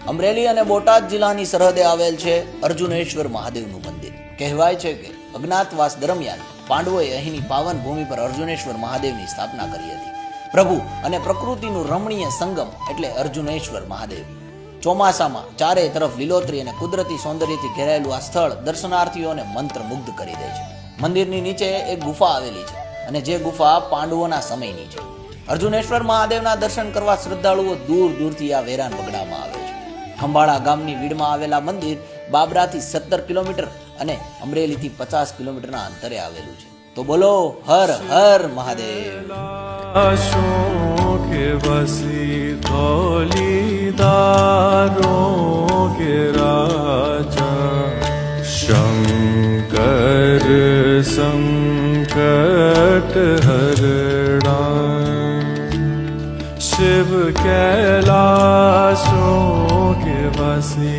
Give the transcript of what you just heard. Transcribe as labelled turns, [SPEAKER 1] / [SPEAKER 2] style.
[SPEAKER 1] અમરેલી અને બોટાદ જિલ્લાની સરહદે આવેલ છે અર્જુનેશ્વર મહાદેવનું મંદિર. કહેવાય છે કે અજ્ઞાતવાસ દરમિયાન પાંડવોએ અહીંની પાવન ભૂમિ પર અર્જુનેશ્વર મહાદેવની સ્થાપના કરી હતી. પ્રભુ અને પ્રકૃતિનું રમણીય સંગમ એટલે અર્જુનેશ્વર મહાદેવ. ચોમાસામાં ચારે તરફ લીલોતરી અને કુદરતી સૌંદર્યથી ઘેરાયેલું આ સ્થળ દર્શનાર્થીઓને મંત્રમુગ્ધ કરી દે છે. મંદિરની નીચે એક ગુફા આવેલી છે અને જે ગુફા પાંડવોના સમયની છે. અર્જુનેશ્વર મહાદેવના દર્શન કરવા શ્રદ્ધાળુઓ દૂર દૂરથી આ વેરાન વગડામાં આવે છે. ખંભાળા ગામની વીડમાં આવેલા મંદિર બાબરાથી 17 કિલોમીટર અને અમરેલીથી 50 કિલોમીટરના અંતરે આવેલું છે. તો બોલો હર હર મહાદેવ.
[SPEAKER 2] के बसी धौलीदारों के राजा शंकर संकट हरणा शिव कैलाशों के बसी